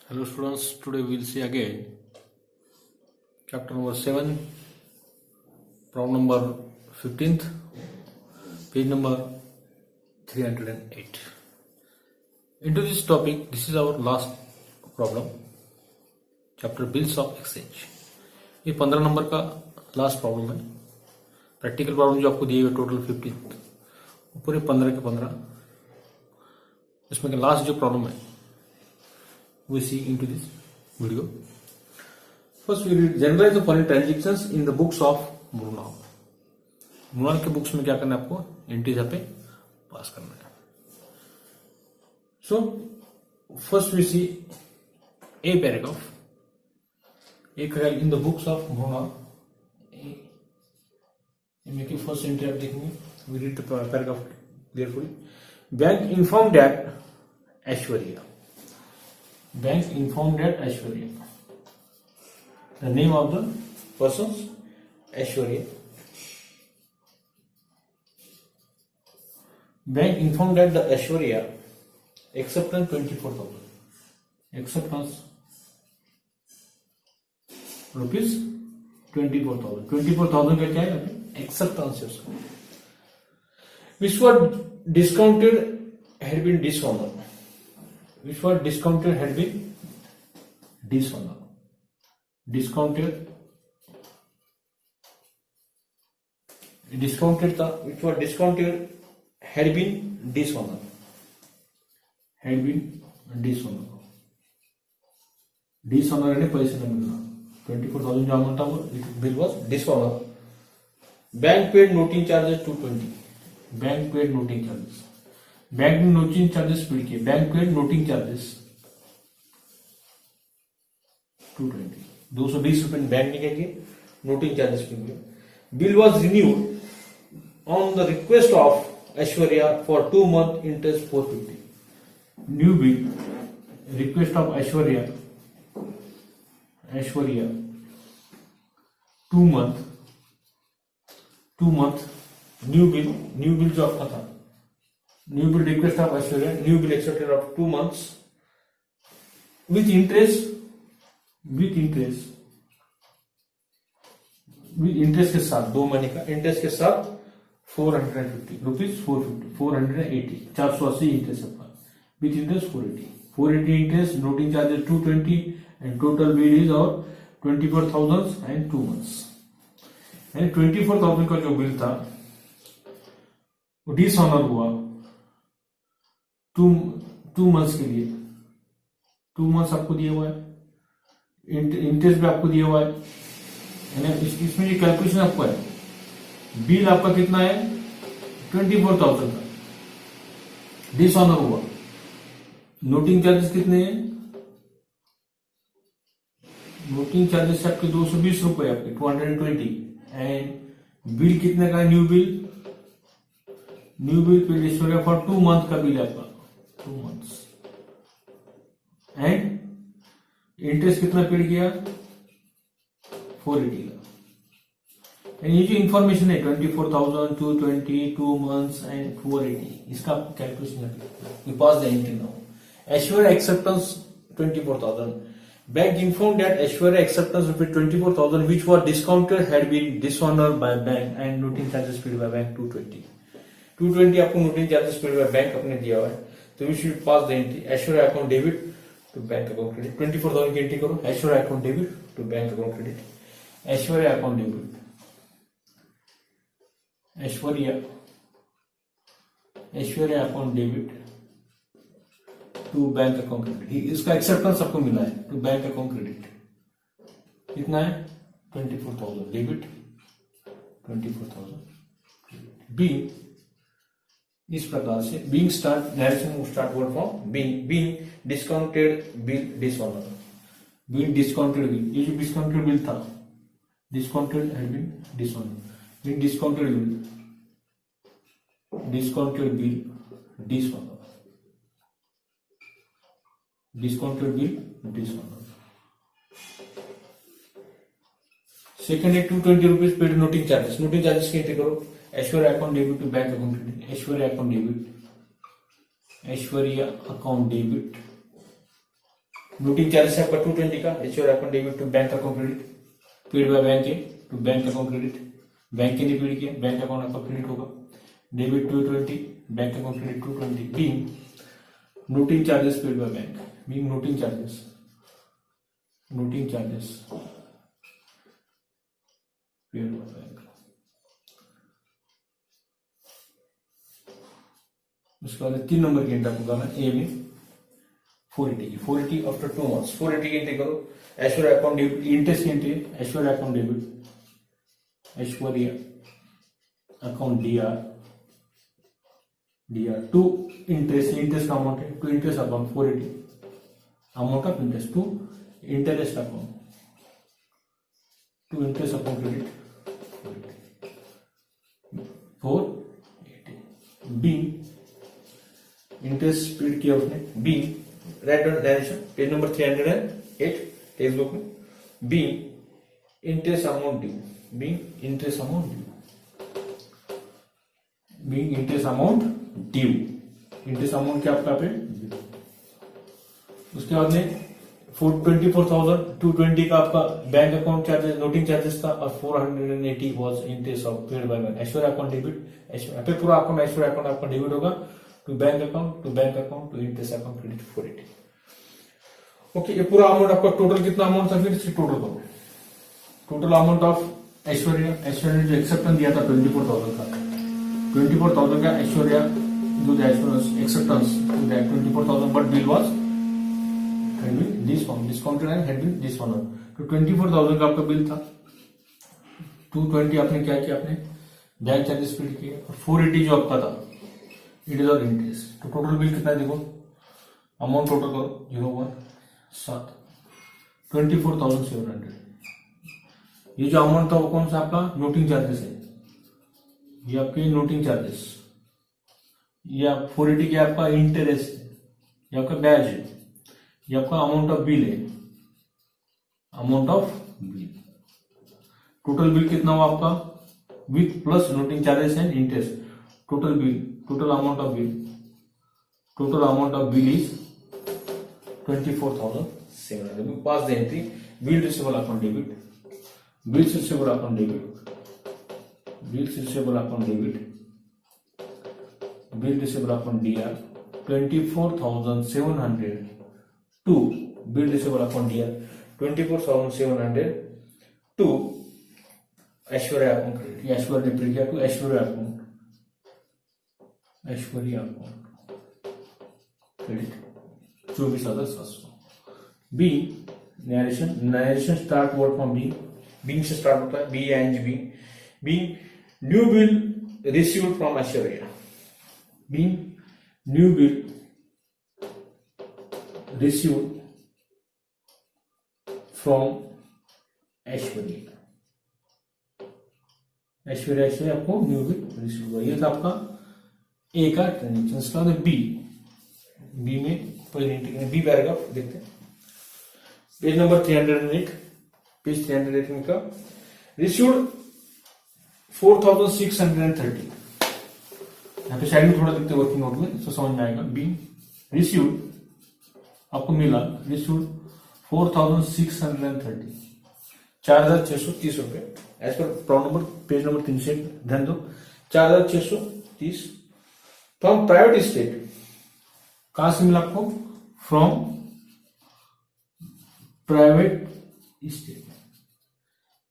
Hello students, today we will see again chapter number 7, problem number 15th, page number 308. Into this topic, this is our last problem, chapter bills of exchange. ये 15 नंबर का last problem है. Practical problem जो आपको दिए हुए total 15 पूरे 15 के 15. इसमें का लास्ट जो प्रॉब्लम है we see into this video. First we will generalize the following transactions in the books of Murnal. Murnal के बुक्स में क्या करना है आपको एंट्रीज यहाँ पे पास करना है. So first we see a paragraph. एक है in the books of Murnal. इनमें की फर्स्ट एंट्री आप देखेंगे. We read the paragraph carefully. Bank informed that Aishwarya. Bank informed that Aishwarya. The name of the persons Aishwarya. Bank informed that the Aishwarya acceptance 24,000. Acceptance rupees 24,000. 24,000 का क्या है? Acceptance है उसका. Which were discounted had been dishonored. Which were discounted had been dishonored. Discounted था. Which were discounted had been dishonored. Had been dishonored. Dishonored यानी पैसे नहीं मिलना. 24,000 जो अमाउंट था वो bill was dishonored. Bank paid noting charges 220. Bank paid noting charges. Bank ने noting charges paid किए. Bank paid noting charges 220. 220 रुपए बैंक ने क्या किए? नोटिंग चार्जेस पेड किए. Bill was renewed on the request of Aishwarya for 2 month interest 450. New bill request of Aishwarya 2 month new bill जो आपका था. New bill request of Aishwarya, new bill accepted of 2 months with interest के साथ 2 महीने का interest के साथ 450 रुपीज 480 480 इंटरेस्ट अपना with interest 480 interest. Noting charges 220 and total bill is और 24,000 एंड 2 months. यानी 24,000 का जो बिल था वो डिसऑनर हुआ 2 months के लिए. 2 months आपको दिया हुआ है. इंटरेस्ट भी आपको दिया हुआ है. इसमें ये कैलकुलेशन आपको है. बिल आपका कितना है? 24,000 का. डिसऑनर हुआ. नोटिंग चार्जेस कितने हैं? नोटिंग चार्जेस आपके 220 रुपए आपके 220. एंड बिल कितने का है? New bill pay Aishwarya for 2 month का बिल आपका 2 months. एंड इंटरेस्ट कितना पेड किया? 480 का. एंड ये जो इंफॉर्मेशन है 24,000 220 2 months एंड 480 इसका कैलकुलेशन है. Pass the entry now. Aishwarya acceptance 24,000. Bank inform that Aishwarya acceptance rupees 24,000 which were discounted had been dishonoured by bank and noting charges paid by bank 220 आपको noting charges paid by bank अपने दिया हुआ है. तो we should pass the entry. Aishwarya account debit to bank account credit. 24,000 की entry करो. Aishwarya account debit to bank account credit. Aishwarya account debit. Aishwarya account debit to bank account credit. इसका acceptance आपको मिला है टू बैंक अकाउंट क्रेडिट. कितना है? 24,000 debit 24,000. B इस प्रकार से being start direction start word from being discounted bill dishonour. Being discounted bill. ये जो डिस्काउंटेड बिल था discounted had been dishonour. Being discounted bill dishonour. Second है 220 rupees paid noting charges. Noting charges की entry करो. Aishwarya account debit to bank account credit. Aishwarya account debit noting charges आपका 220 का एश्योर account debit to bank account credit paid by bank to bank account credit bank ने paid किया bank account आपका credit होगा debit 220 bank account credit 220 being noting charges paid by bank being noting charges paid by bank. उसके बाद 3 number की entry आपको करना है ए में 480 आफ्टर 2 months 480 की एंट्री करो ऐश्वर्या अकाउंट डेबिट इंटरेस्ट की entry Aishwarya account debit Aishwarya account DR to interest का अमाउंट है to interest account 480 amount of interest to interest account credit 480 be interest paid किया उसने be right down direction page number 308 text book में be interest amount due being interest amount क्या आपका पे उसके बाद में 24,220 का आपका bank account charges noting charges था और 480 was interest of paid by bank Aishwarya account debit Aishwarya पूरा अकाउंट ऐश्वर्या अकाउंट आपका डेबिट होगा to bank account to interest account credit 480 okay. ये पूरा अमाउंट आपका टोटल कितना अमाउंट था फिर इसकी टोटल करो टोटल अमाउंट ऑफ ऐश्वर्या ने जो एक्सेप्टेंस दिया था 24,000 का 24,000 का ऐश्वर्या जो acceptance 24,000 but bill was discounted and had been dishonoured तो 24,000 का आपका बिल था 220 आपने क्या किया आपने बैंक चार्जेस पेड किए और 480 जो आपका था इट इज ऑल इंटरेस्ट तो टोटल बिल कितना है देखो अमाउंट टोटल करो 24,700 ये जो अमाउंट था वो कौन सा आपका नोटिंग चार्जेस है ये आपके नोटिंग चार्जेस ये 480 के आपका इंटरेस्ट है ये आपका ब्याज है ये आपका अमाउंट ऑफ बिल है टोटल बिल कितना हुआ आपका with plus noting charges and interest total amount of bill is 24,700 pass the entry bill receivable account debit bills receivable account debit bill receivable account DR 24,700 to bill receivable account DR 24,700 to Aishwarya account credit Aishwarya ने paid किया to Aishwarya account credit 24,700 be narration start word from being से start होता है be and be new bill received from Aishwarya being new bill received from Aishwarya से आपको new bill receive हुआ ये था आपका ए का ट्रांजेक्शन इसका बी में बी पैराग्राफ देखते हैं पेज नंबर 308 पेज 308 का रिसीव्ड 4,630 यहाँ पे साइड में थोड़ा देखते वर्किंग नोट में इसको समझ में आएगा बी रिसीव्ड आपको मिला रिसीव्ड 4,630 4,630 रुपए as per problem number page number 300 ध्यान दो 4,630 फ्रॉम प्राइवेट स्टेट कहां से मिला आपको फ्रॉम प्राइवेट स्टेट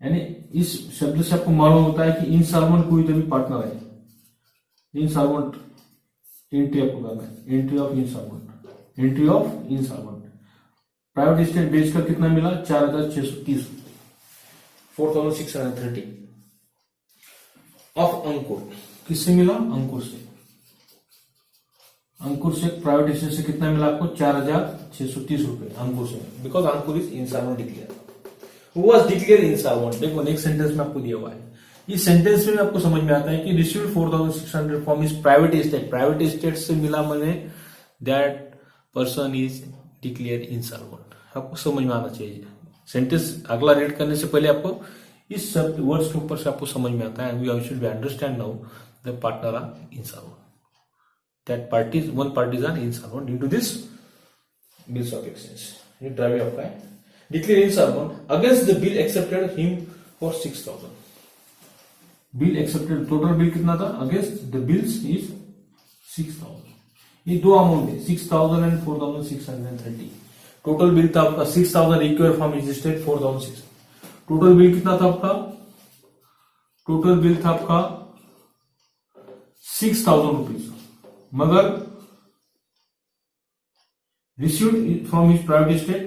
यानी इस शब्द से आपको मालूम होता है कि इंसॉल्वेंट कोई तो भी पार्टनर है इंसॉल्वेंट एंट्री आपको करना है entry of insolvent private state बेच कर कितना मिला 4,630 4,630 ऑफ अंकुर किससे मिला अंकुर से प्राइवेट स्टेट से कितना मिला आपको 4,630 रुपए अंकुर से because Ankur is insolvent declare was declared insolvent देखो नेक्स्ट सेंटेंस में आपको दिया हुआ है इस सेंटेंस में आपको समझ में आता है कि received 4,600 from is private state से मिला मैंने that person is declare insolvent आपको समझ में आना चाहिए सेंटेंस अगला रीड करने से पहले आपको इस शब्द वर्ड्स के ऊपर से आपको समझ में आता है we should be understand now the partner are insolvent that one parties are insolvent due to this bills of exchange ये ड्राइव आपका है। Declare insolvent against the bill accepted him for 6,000। Bill accepted, total bill कितना था against the bills is 6,000। ये दो amount है 6,000 and 4,630। Total bill था आपका 6,000, require from his state 4,600। Total bill कितना था आपका, टोटल बिल था आपका 6,000 रुपीज, मगर received from his private state,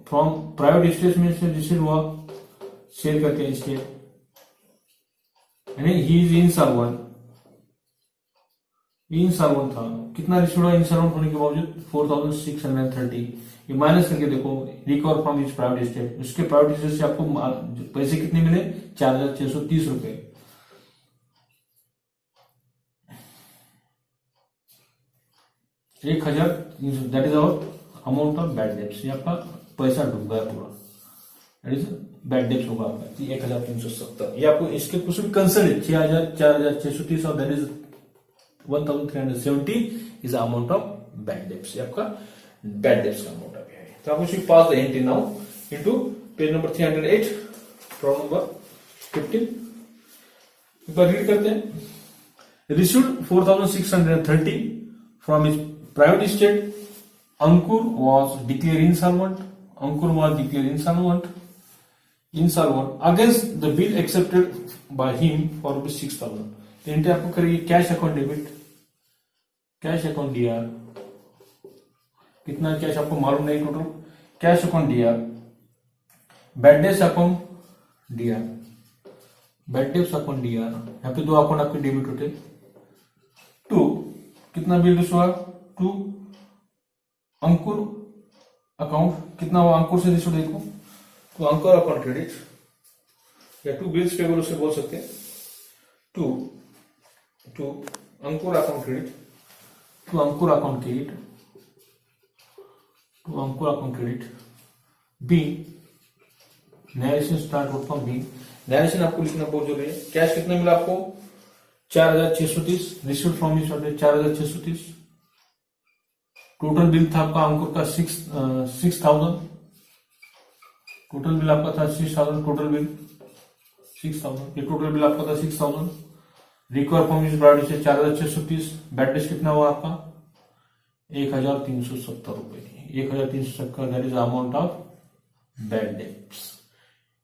from private state में से रिसीव हुआ, शेयर करते हैं स्टेट, यानी ही इज इंसॉल्वेंट। इंसॉल्वेंट था, कितना रिसीव हुआ इंसॉल्वेंट होने के बावजूद 4,630। ये माइनस करके देखो, recover from his private state, उसके प्राइवेट स्टेट से आपको पैसे कितने मिले 4,630 रुपए। एक 1,000, that is our amount of bad debts. ये आपका पैसा डूब गया पूरा, दैट इज बैड डेब्ट्स होगा आपका 1,370। ये आपको इसके कुछ भी कंसर्न है 6,000, 4,630 और that is 1,370 is amount of bad debts. ये आपका बैड डेब्ट्स का अमाउंट है। तो आप उसी pass the entry now into page number 308 problem number 15। एक बार रीड करते हैं। Received 4,630 from his private state, Ankur was declared insolvent. Ankur was declared insolvent against the bill accepted by him for ₹6,000. तो एंट्री आपको करेगी cash account debit, cash account DR, कितना cash आपको मालूम नहीं total, cash account DR, bad debts account DR, bad debts account DR, यहाँ पे दो अकाउंट आपके डेबिट होते। टू कितना बिल रिसीव हुआ, टू अंकुर अकाउंट, कितना हुआ अंकुर से रिसीव देखो, तो अंकुर अकाउंट क्रेडिट या टू बिल्स पेबल उसे बोल सकते हैं। To Ankur account credit, to Ankur account credit, to Ankur account credit. Be narration start होता हूं, बी नरेशन आपको लिखना बहुत जरूरी है। कैश कितना मिला आपको 4,630, receive from his 4,630। Total bill था आपका अंकुर का 6,000, टोटल बिल आपका था 6,000, टोटल बिल 6,000, ये टोटल बिल आपका था 6,000। रिकवर फ्रॉम हिज प्राइवेट से 4,630, बैड डेब्ट्स कितना हुआ आपका 1,370 रुपए, 1,370 that is amount of bad debts,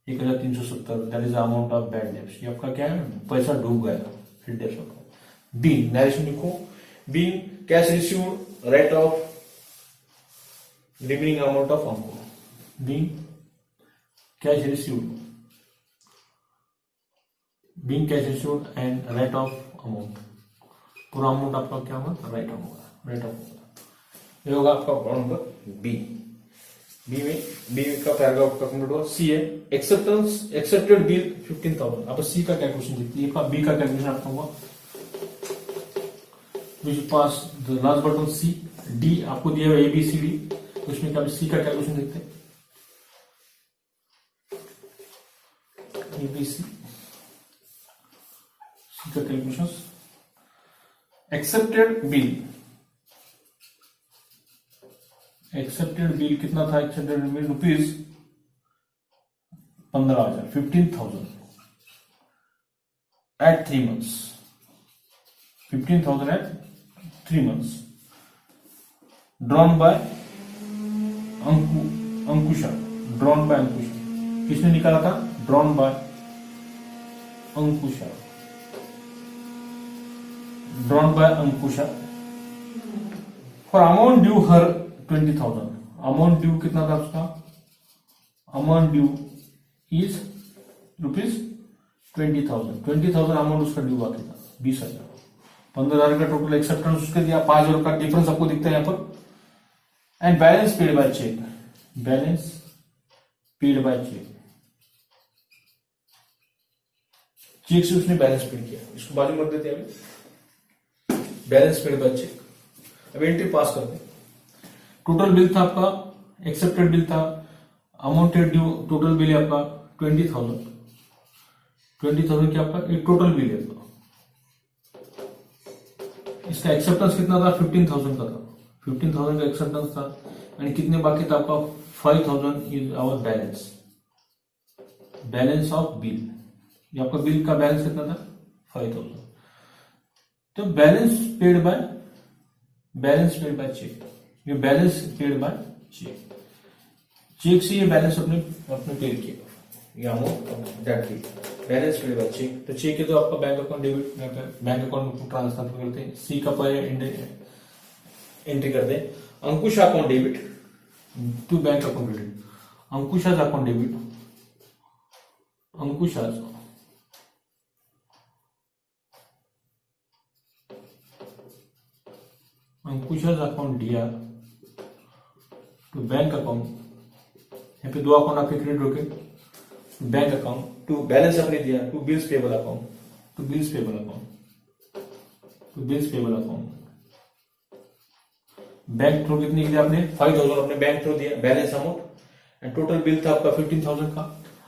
1,370 that is amount of bad debts. ये आपका क्या है, पैसा डूब गया फिर डेब्ट्स अकाउंट। बी नरेशन लिखो, be cash received rate of remaining amount of Ankur. Being cash received, being cash received and rate of amount, पूरा अमाउंट आपका क्या होगा राइट होगा, रेट ऑफ होगा। ये होगा आपका प्रॉब्लम नंबर बी। बी में बी का पैराग्राफ का कंप्लीट हुआ। सी है एक्सेप्टेड बिल 15,000। अब सी का कैलकुलेशन देखिए, बी का कैलकुलेशन आपका हुआ which pass the last button C, D आपको दिया हुआ ABCD, उसमें क्या C का कैलकुलेशन देखते हैं। ABC C का कैलकुलेशन, एक्सेप्टेड बिल कितना था, accepted bill rupees 15,000, 15,000 at 3 months, 15,000 at 3 months, drawn by अंकुशा, drawn by अंकुशा, किसने निकाला था, drawn by अंकुशा, drawn by अंकुशा for amount due her 20,000। Amount due कितना था उसका, amount due is rupees 20,000, 20,000 amount उसका ड्यू बाकी था 20,000, 15,000 का टोटल एक्सेप्टेंस उसके दिया, 5,000 का डिफरेंस आपको दिखता है यहाँ पर। And balance paid by cheque, balance paid by cheque, cheque से उसने बैलेंस पेड किया, इसको बाजू में रख देते हैं अभी, बैलेंस पेड बाय चेक। अब एंट्री पास करते हैं। टोटल बिल था आपका, एक्सेप्टेड बिल था, अमाउंटेड ड्यू, टोटल बिल है आपका 20,000, 20,000 क्या आपका एक टोटल बिल है। इसका एक्सेप्टेंस कितना था, 15,000 का था, 15,000 का एक्सेप्टेंस था। आणि कितने बाकी था आपका 5000 is our balance of bill. ये आपका बिल का बैलेंस कितना था 5000। तो बैलेंस पेड बाय चेक, ये balance paid by cheque, cheque से ये बैलेंस अपने पेड किया, ये amount that bill balance paid by cheque. तो चेक है तो आपका bank account debit bank account में ट्रांसफर करते हैं, सी का पर एंट्री करते हैं। Ankush account debit to bank account credit, अंकुशा's account debit, अंकुशा's account दिया टू बैंक अकाउंट, यहाँ पे दो अकाउंट आपके क्रेडिट होके बैंक अकाउंट टू बैलेंस आपने दिया to bills payable account, to bills payable account. Bank through कितनी दिया आपने 5000 अपने बैंक थ्रू दिया balance amount, and total bill था आपका 15000 का।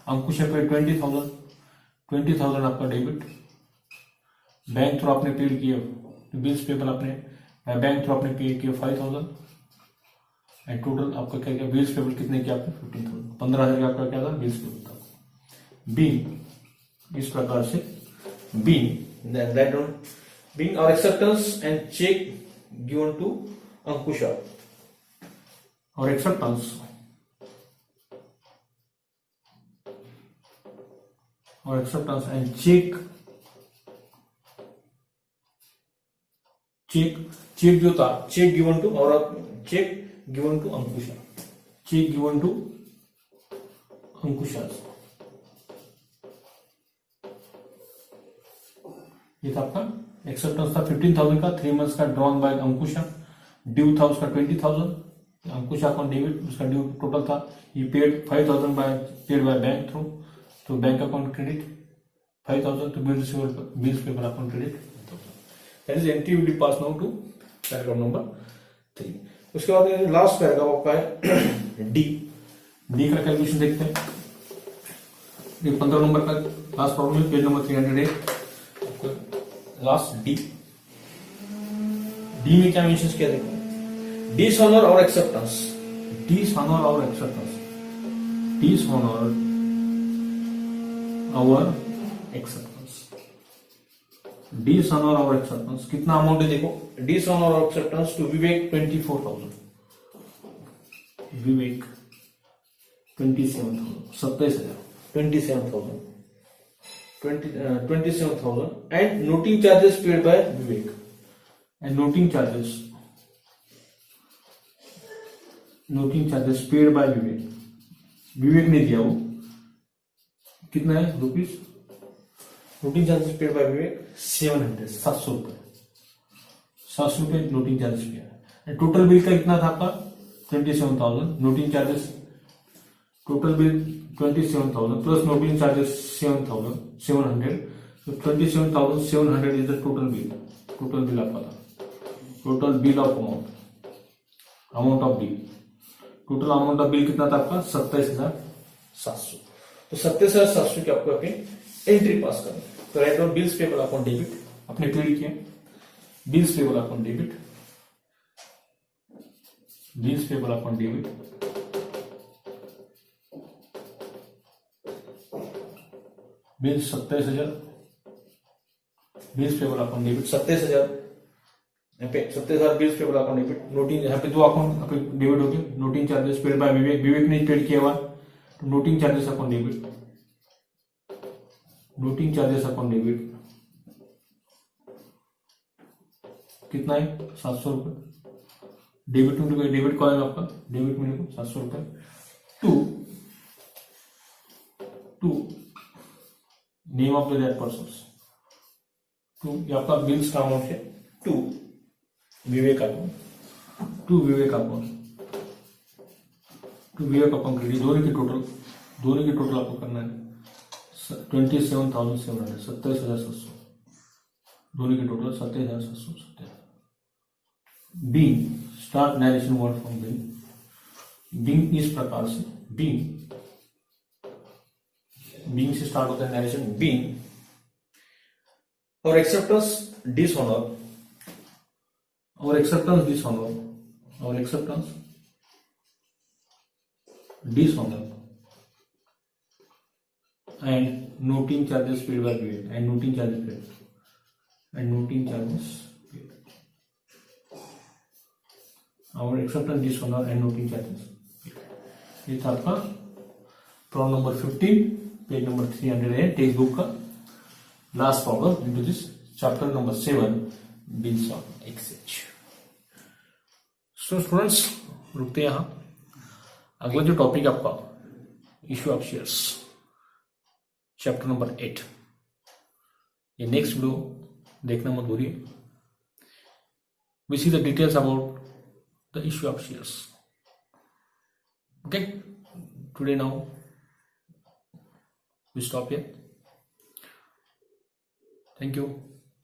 अंकुश पे 20,000 आपका डेबिट, बैंक थ्रू आपने पेड किया बिल्स पेबल अपने बैंक थ्रू आपने पे किया 5000, एंड टोटल आपका क्या किया बिल्स पेबल कितने किया आपने 15,000, 15,000 का आपका क्या था बिल्स पेबल था। बी इस प्रकार से being our acceptance and check given to Ankusha, or acceptance and check जो था check given to Ankusha, ये था आपका एक्सेप्टेंस था 15,000 का, 3 मंथ्स का ड्रॉन बाय अंकुशा, ड्यू था उसका 20,000, अंकुशा अकाउंट डेबिट उसका ड्यू टोटल था, ये paid 5,000 paid by bank through तो bank account credit 5,000 to bills payable account credit 5,000। That is entry will be passed now to paragraph number 3। उसके बाद last paragraph आपका है डी का कैलकुलेशन देखते हैं। ये 15 नंबर का लास्ट प्रॉब्लम है, पेज नंबर 308, लास्ट डी में क्या मेंशन किया देखो, डिसऑनर और एक्सेप्टेंस, डिसऑनर और एक्सेप्टेंस कितना अमाउंट है देखो, डिसऑनर और acceptance to Vivek 24,000, Vivek 27,000 and noting charges paid by Vivek, and noting charges paid by Vivek ने दिया, वो कितना है rupees, noting charges paid by Vivek 700 रुपए नोटिंग चार्जेस किया, एंड टोटल बिल का कितना था आपका 27,000, noting charges total bill 27,000 plus noting charges 700, तो 27,700 इज द टोटल बिल आपका था, total bill of amount of bill, total amount of bill कितना था आपका 27,700। तो 27,700 की आपको अपनी एंट्री पास करनी, तो write down bills payable account debit, अपने पेड किया bills payable account debit, bills 27,000, bills payable account debit 27,000, यहाँ पे 27,000 bills payable account debit, noting यहाँ पे दो अकाउंट डेबिट हो गए, noting charges paid by Vivek ने पेड किया हुआ, तो नोटिंग चार्जेस अकाउंट डेबिट कितना है 700 रुपए, डेबिट कॉइन आपका डेबिट में लिखो 700 रुपए, to name of the date person, to आपका बिल्स का अमाउंट है टू विवेक अकाउंट क्रेडिट, दोनों की टोटल आपको करना है 27,700, 27,700, दोनों की total 27,700। Being start narration word from being इस प्रकार से बीइंग से स्टार्ट होता है नरेशन, बीइंग और acceptance dishonour dishonor and noting charges paid were paid, and noting charges paid, and noting charges paid. Our acceptance dishonor and noting charges paid. ये था आपका problem number 15, page number 308 text book का last problem into this chapter number 7 bills of exchange. So students रुकते हैं यहाँ। अगला जो topic आपका issue of shares chapter number 8, ये नेक्स्ट वीडियो देखना मत भूलिए। We see the details about the issue of shares. Okay, today now we stop here. Thank you.